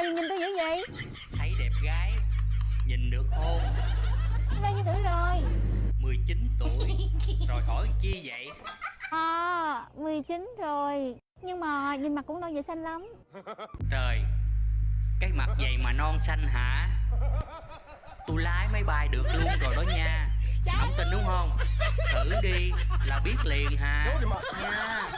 gì nhìn tôi dữ vậy? Thấy đẹp gái, nhìn được hôn. Bao nhiêu tuổi rồi? 19 tuổi. Rồi hỏi chi vậy? 19 rồi. Nhưng mà nhìn mặt cũng non vậy xanh lắm. Trời, cái mặt vậy mà non xanh hả? Tôi lái máy bay được luôn rồi đó nha. Không tin đúng không? Thử đi là biết liền hà. Nha.